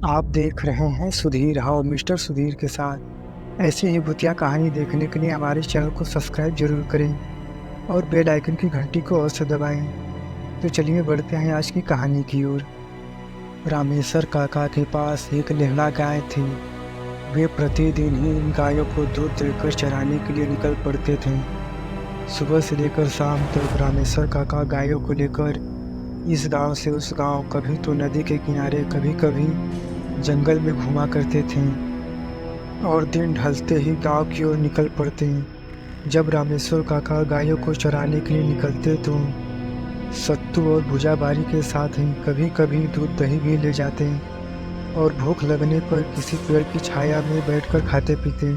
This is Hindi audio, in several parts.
आप देख रहे हैं सुधीर और मिस्टर सुधीर के साथ ऐसी ही भूतिया कहानी देखने के लिए हमारे चैनल को सब्सक्राइब जरूर करें और बेल आइकन की घंटी को अवश्य दबाएं। तो चलिए बढ़ते हैं आज की कहानी की ओर। रामेश्वर काका के पास एक लेहड़ा गाय थी। वे प्रतिदिन ही इन गायों को दूध देकर चराने के लिए निकल पड़ते थे। सुबह से लेकर शाम तक रामेश्वर काका गायों को लेकर इस गांव से उस गांव, कभी तो नदी के किनारे, कभी कभी जंगल में घूमा करते थे और दिन ढलते ही गांव की ओर निकल पड़ते। जब रामेश्वर काका गायों को चराने के लिए निकलते तो सत्तू और भुजाबारी के साथ ही कभी कभी दूध दही भी ले जाते और भूख लगने पर किसी पेड़ की छाया में बैठकर खाते पीते।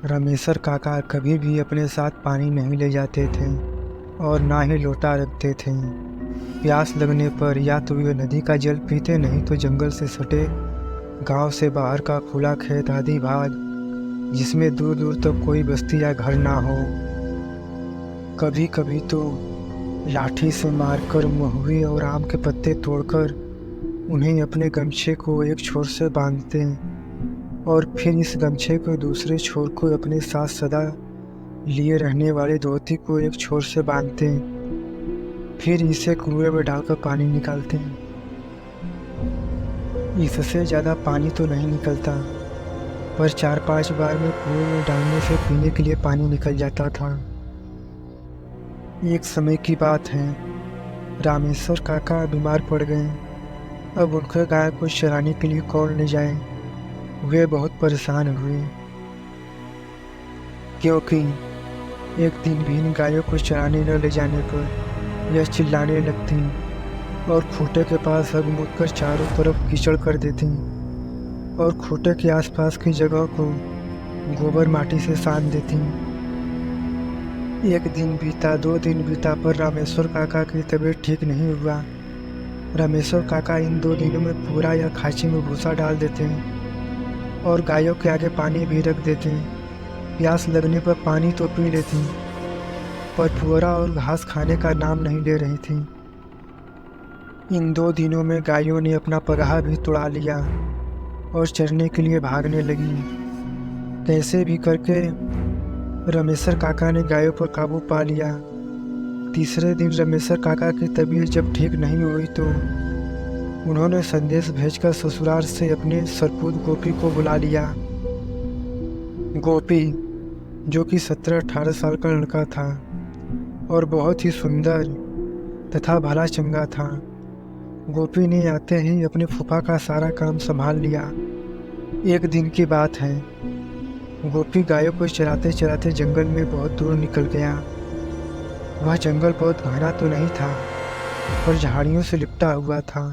रामेश्वर काका कभी भी अपने साथ पानी नहीं ले जाते थे और ना ही लोटा रखते थे। प्यास लगने पर या तो वे नदी का जल पीते, नहीं तो जंगल से सटे गांव से बाहर का खुला खेत आदि भाग, जिसमें दूर दूर तक कोई बस्ती या घर ना हो। कभी कभी तो लाठी से मारकर महुए और आम के पत्ते तोड़कर उन्हें अपने गमछे को एक छोर से बांधते और फिर इस गमछे को दूसरे छोर को अपने साथ सदा लिए रहने वाले धोती को एक छोर से बांधते, फिर इसे कुएं में डालकर पानी निकालते। इससे ज़्यादा पानी तो नहीं निकलता, पर 4-5 बार में कुएं में डालने से पीने के लिए पानी निकल जाता था। एक समय की बात है, रामेश्वर काका बीमार पड़ गए। अब उनके गाय को चराने के लिए कौन ले जाए। वे बहुत परेशान हुए, क्योंकि एक दिन भी इन गायों को चराने न ले जाने पर यह चिल्लाने लगती और खूंटे के पास हग मूद कर चारों तरफ कीचड़ कर देती और खूंटे के आसपास की जगह को गोबर माटी से सान देती। एक दिन बीता, 2 दिन बीता, पर रामेश्वर काका की तबीयत ठीक नहीं हुआ। रामेश्वर काका इन 2 दिनों में पूरा या खांची में भूसा डाल देते और गायों के आगे पानी भी रख देते। प्यास लगने पर पानी तो पी लेती, पर पुअरा और घास खाने का नाम नहीं ले रही थी। इन 2 दिनों में गायों ने अपना पगाहा भी तुड़ा लिया और चरने के लिए भागने लगी। कैसे भी करके रामेश्वर काका ने गायों पर काबू पा लिया। तीसरे दिन रामेश्वर काका की तबीयत जब ठीक नहीं हुई तो उन्होंने संदेश भेजकर ससुराल से अपने सरपूत गोपी को बुला लिया। गोपी, जो कि 17-18 साल का लड़का था और बहुत ही सुंदर तथा भला चंगा था, गोपी ने आते ही अपने फूफा का सारा काम संभाल लिया। एक दिन की बात है, गोपी गायों को चराते चराते जंगल में बहुत दूर निकल गया। वह जंगल बहुत घना तो नहीं था, पर झाड़ियों से लिपटा हुआ था।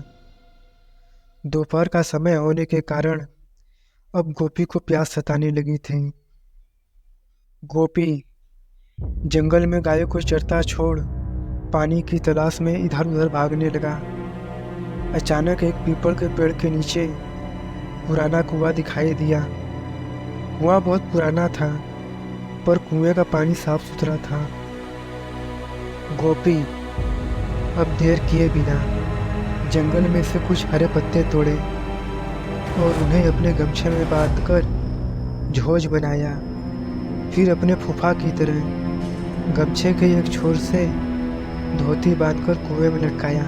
दोपहर का समय होने के कारण अब गोपी को प्यास सताने लगी थी। गोपी जंगल में गायों को चरता छोड़ पानी की तलाश में इधर उधर भागने लगा। अचानक एक पीपल के पेड़ के नीचे पुराना कुआं दिखाई दिया। कुआं बहुत पुराना था, पर कुएं का पानी साफ सुथरा था। गोपी अब देर किए बिना जंगल में से कुछ हरे पत्ते तोड़े और उन्हें अपने गमछे में बांधकर झोज बनाया। फिर अपने फूफा की तरह गमछे के एक छोर से धोती बांधकर कुएं में लटकाया,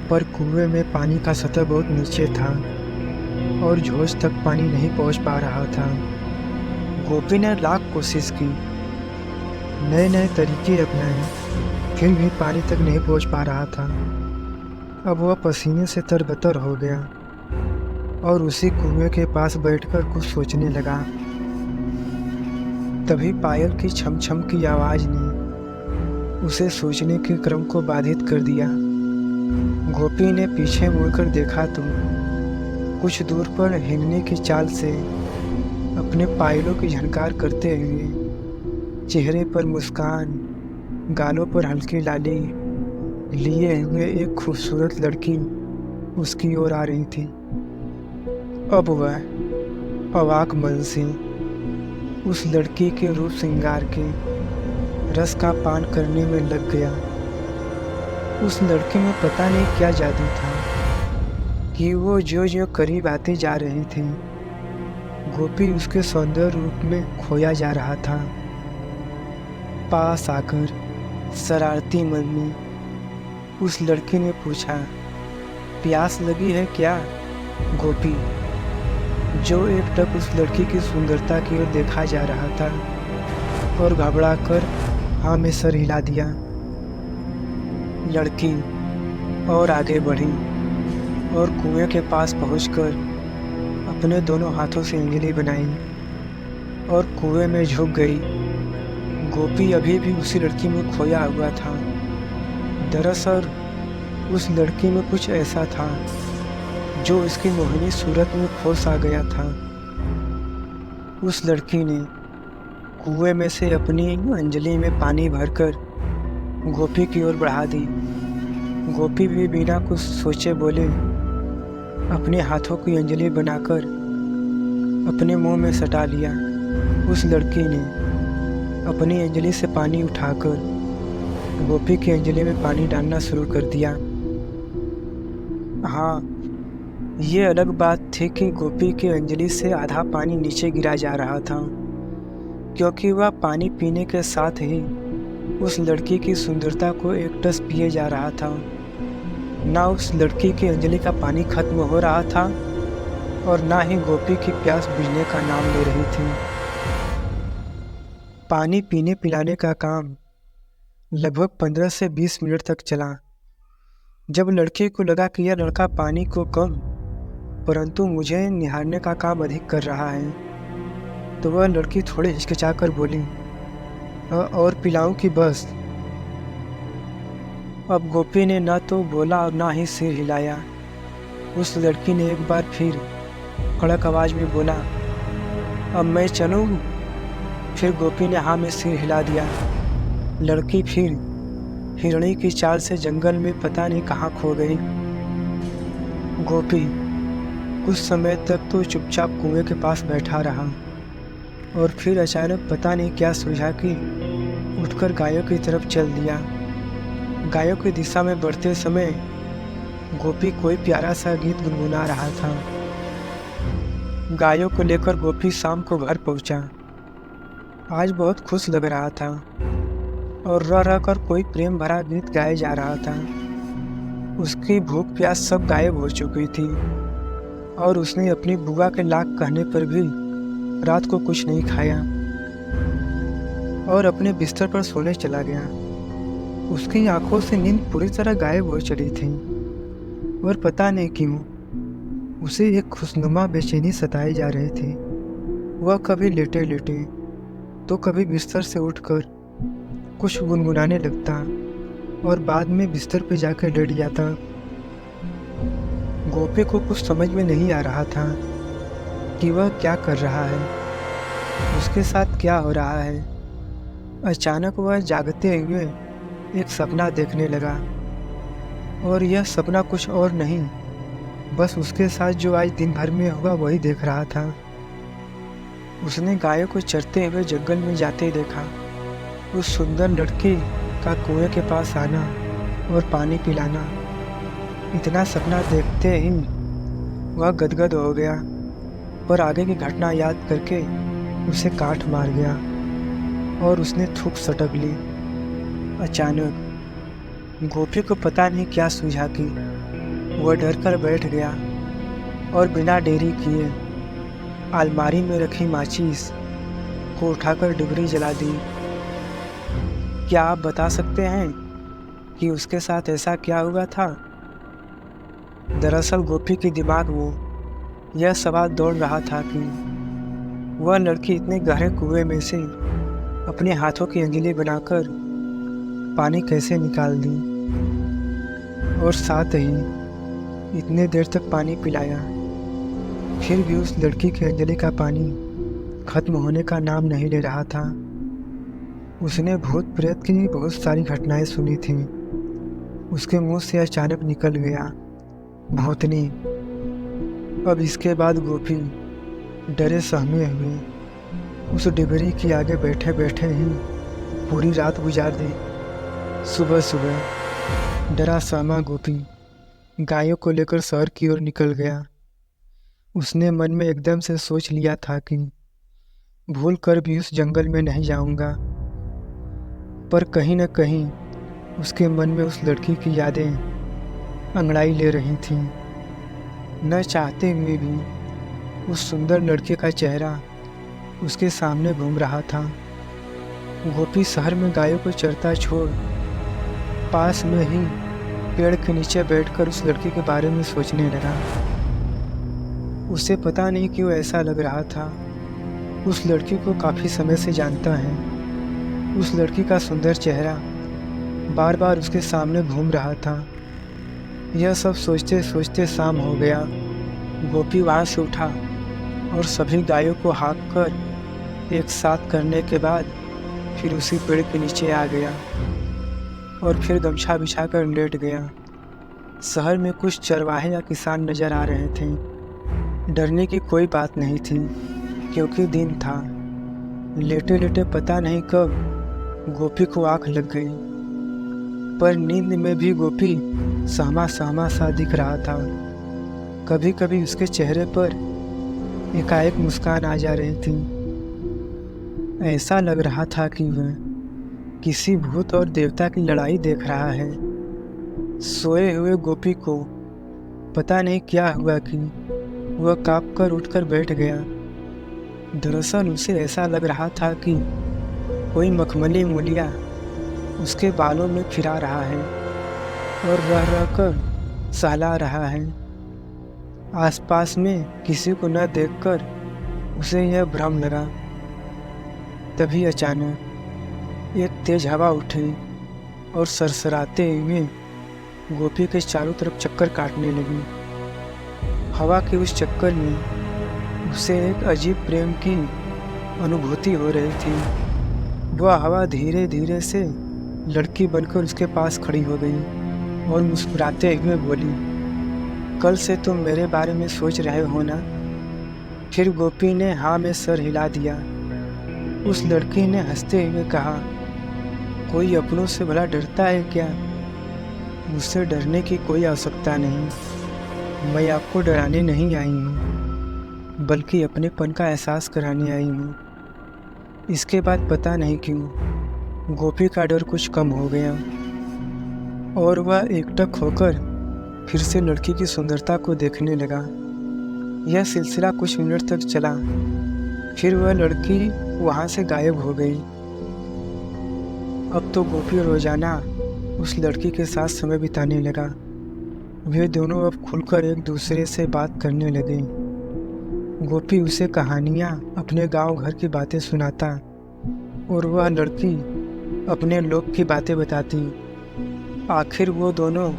पर कुएं में पानी का सतह बहुत नीचे था और झोज तक पानी नहीं पहुंच पा रहा था। गोपी ने लाख कोशिश की, नए नए तरीके अपनाए, फिर भी पानी तक नहीं पहुंच पा रहा था। अब वह पसीने से तरबतर हो गया और उसी कुएं के पास बैठकर कुछ सोचने लगा। तभी पायल की छम छम की आवाज़ ने उसे सोचने के क्रम को बाधित कर दिया। गोपी ने पीछे मुड़कर देखा तो कुछ दूर पर हिरनी की चाल से अपने पायलों की झनकार करते हुए, चेहरे पर मुस्कान, गालों पर हल्की लाली लिए हुए एक खूबसूरत लड़की उसकी ओर आ रही थी। अब वह अवाक मन से उस लड़की के रूप श्रृंगार के रस का पान करने में लग गया। उस लड़के में पता नहीं क्या जादू था। कि वो ज्यों ज्यों करीब आती जा रही थी, गोपी उसके सौंदर्य रूप में खोया जा रहा था। पास आकर शरारती मन में उस लड़की ने पूछा, प्यास लगी है क्या? गोपी, जो एकटक उस लड़की की सुंदरता की ओर देखा जा रहा था, और घबराकर हाँ में सर हिला दिया। लड़की और आगे बढ़ी और कुएं के पास पहुंचकर अपने दोनों हाथों से अंजलि बनाई और कुएं में झुक गई। गोपी अभी भी उसी लड़की में खोया हुआ था। दरअसल उस लड़की में कुछ ऐसा था जो उसकी मोहिनी सूरत में खो सा गया था। उस लड़की ने कुएं में से अपनी अंजलि में पानी भरकर गोपी की ओर बढ़ा दी। गोपी भी बिना कुछ सोचे बोले अपने हाथों की अंजलि बनाकर अपने मुंह में सटा लिया। उस लड़की ने अपनी अंजलि से पानी उठाकर गोपी की अंजलि में पानी डालना शुरू कर दिया। हाँ, ये अलग बात थी कि गोपी की अंजलि से आधा पानी नीचे गिरा जा रहा था, क्योंकि वह पानी पीने के साथ ही उस लड़की की सुंदरता को एकटस पिए जा रहा था। ना उस लड़की की अंजलि का पानी खत्म हो रहा था और ना ही गोपी की प्यास बुझने का नाम ले रही थी। पानी पीने पिलाने का काम लगभग 15 से 20 मिनट तक चला। जब लड़के को लगा कि यह लड़का पानी को कम परंतु मुझे निहारने का काम अधिक कर रहा है, तो वह लड़की थोड़ी हिचकिचा कर बोली, और पिलाऊं कि बस? अब गोपी ने न तो बोला और ना ही सिर हिलाया। उस लड़की ने एक बार फिर कड़क आवाज में बोला, अब मैं चलूं? फिर गोपी ने हाँ में सिर हिला दिया। लड़की फिर हिरणी की चाल से जंगल में पता नहीं कहाँ खो गई। गोपी कुछ समय तक तो चुपचाप कुएं के पास बैठा रहा और फिर अचानक पता नहीं क्या सूझा कि उठकर गायों की तरफ चल दिया। गायों की दिशा में बढ़ते समय गोपी कोई प्यारा सा गीत गुनगुना रहा था। गायों को लेकर गोपी शाम को घर पहुंचा। आज बहुत खुश लग रहा था और रह रह कर कोई प्रेम भरा गीत गाया जा रहा था। उसकी भूख प्यास सब गायब हो चुकी थी और उसने अपनी बुआ के लाख कहने पर भी रात को कुछ नहीं खाया और अपने बिस्तर पर सोने चला गया। उसकी आंखों से नींद पूरी तरह गायब हो चली थी और पता नहीं क्यों उसे एक खुशनुमा बेचैनी सताई जा रही थी। वह कभी लेटे लेटे तो कभी बिस्तर से उठकर कुछ गुनगुनाने लगता और बाद में बिस्तर पर जाकर लेट जाता। गोपी को कुछ समझ में नहीं आ रहा था कि वह क्या कर रहा है, उसके साथ क्या हो रहा है। अचानक वह जागते हुए एक सपना देखने लगा और यह सपना कुछ और नहीं, बस उसके साथ जो आज दिन भर में हुआ वही देख रहा था। उसने गायों को चरते हुए जंगल में जाते देखा। उस सुंदर लड़की का कुएं के पास आना और पानी पिलाना, इतना सपना देखते ही वह गदगद हो गया और आगे की घटना याद करके उसे काट मार गया और उसने थूक सटक ली। अचानक गोपी को पता नहीं क्या सूझा कि वह डर कर बैठ गया और बिना देरी किए अलमारी में रखी माचिस को उठाकर डिबरी जला दी। क्या आप बता सकते हैं कि उसके साथ ऐसा क्या हुआ था? दरअसल गोपी के दिमाग में यह सवाल दौड़ रहा था कि वह लड़की इतने गहरे कुएं में से अपने हाथों की अंजलि बनाकर पानी कैसे निकाल दी और साथ ही इतने देर तक पानी पिलाया, फिर भी उस लड़की की अंजलि का पानी खत्म होने का नाम नहीं ले रहा था। उसने भूत प्रेत की बहुत सारी घटनाएं सुनी थीं। उसके मुंह से अचानक निकल गया, भूतनी। अब इसके बाद गोपी डरे सहमे हुए उस डिबरी के आगे बैठे बैठे ही पूरी रात गुजार दी। सुबह सुबह डरा सहमा गोपी गायों को लेकर शहर की ओर निकल गया। उसने मन में एकदम से सोच लिया था कि भूल कर भी उस जंगल में नहीं जाऊंगा, पर कहीं न कहीं उसके मन में उस लड़की की यादें अंगड़ाई ले रही थीं। न चाहते हुए भी उस सुंदर लड़के का चेहरा उसके सामने घूम रहा था। गोपी शहर में गायों को चरता छोड़ पास में ही पेड़ के नीचे बैठकर उस लड़की के बारे में सोचने लगा। उसे पता नहीं क्यों ऐसा लग रहा था, उस लड़की को काफ़ी समय से जानता है। उस लड़की का सुंदर चेहरा बार बार उसके सामने घूम रहा था। यह सब सोचते सोचते शाम हो गया। गोपी वहाँ से उठा और सभी गायों को हाँक कर एक साथ करने के बाद फिर उसी पेड़ के नीचे आ गया और फिर गमछा बिछाकर लेट गया। शहर में कुछ चरवाहे या किसान नजर आ रहे थे। डरने की कोई बात नहीं थी क्योंकि दिन था। लेटे लेटे पता नहीं कब गोपी को आँख लग गई, पर नींद में भी गोपी सहमा सहमा सा दिख रहा था। कभी कभी उसके चेहरे पर एकाएक मुस्कान आ जा रही थी। ऐसा लग रहा था कि वह किसी भूत और देवता की लड़ाई देख रहा है। सोए हुए गोपी को पता नहीं क्या हुआ कि वह काँप कर उठकर बैठ गया। दरअसल उसे ऐसा लग रहा था कि कोई मखमली मूलिया उसके बालों में फिरा रहा है और रह रह कर सहला रहा है। आसपास में किसी को न देखकर उसे यह भ्रम लगा। तभी अचानक एक तेज हवा उठी और सरसराते हुए गोपी के चारों तरफ चक्कर काटने लगी। हवा के उस चक्कर में उसे एक अजीब प्रेम की अनुभूति हो रही थी। वह हवा धीरे धीरे से लड़की बनकर उसके पास खड़ी हो गई और मुस्कुराते हुए बोली, कल से तुम मेरे बारे में सोच रहे हो ना? फिर गोपी ने हाँ में सर हिला दिया। उस लड़की ने हंसते हुए कहा, कोई अपनों से भला डरता है क्या? मुझसे डरने की कोई आवश्यकता नहीं। मैं आपको डराने नहीं आई हूँ, बल्कि अपनेपन का एहसास कराने आई हूँ। इसके बाद पता नहीं क्यों गोपी का डर कुछ कम हो गया और वह एकटक होकर फिर से लड़की की सुंदरता को देखने लगा। यह सिलसिला कुछ मिनट तक चला, फिर वह लड़की वहाँ से गायब हो गई। अब तो गोपी रोजाना उस लड़की के साथ समय बिताने लगा। वे दोनों अब खुलकर एक दूसरे से बात करने लगे। गोपी उसे कहानियाँ, अपने गांव घर की बातें सुनाता और वह लड़की अपने लोग की बातें बताती। आखिर वो दोनों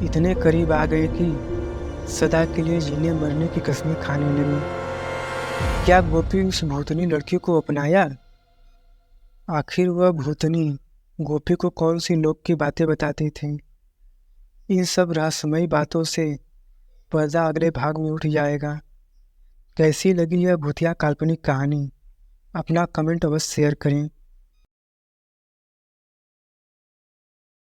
इतने करीब आ गए कि सदा के लिए जीने मरने की कसमें खाने लगी। क्या गोपी उस भूतनी लड़की को अपनाया? आखिर वह भूतनी गोपी को कौन सी लोक की बातें बताती थी? इन सब रहस्यमयी बातों से पर्दा अगले भाग में उठ जाएगा। कैसी लगी यह भूतिया काल्पनिक कहानी? अपना कमेंट अवश्य शेयर करें।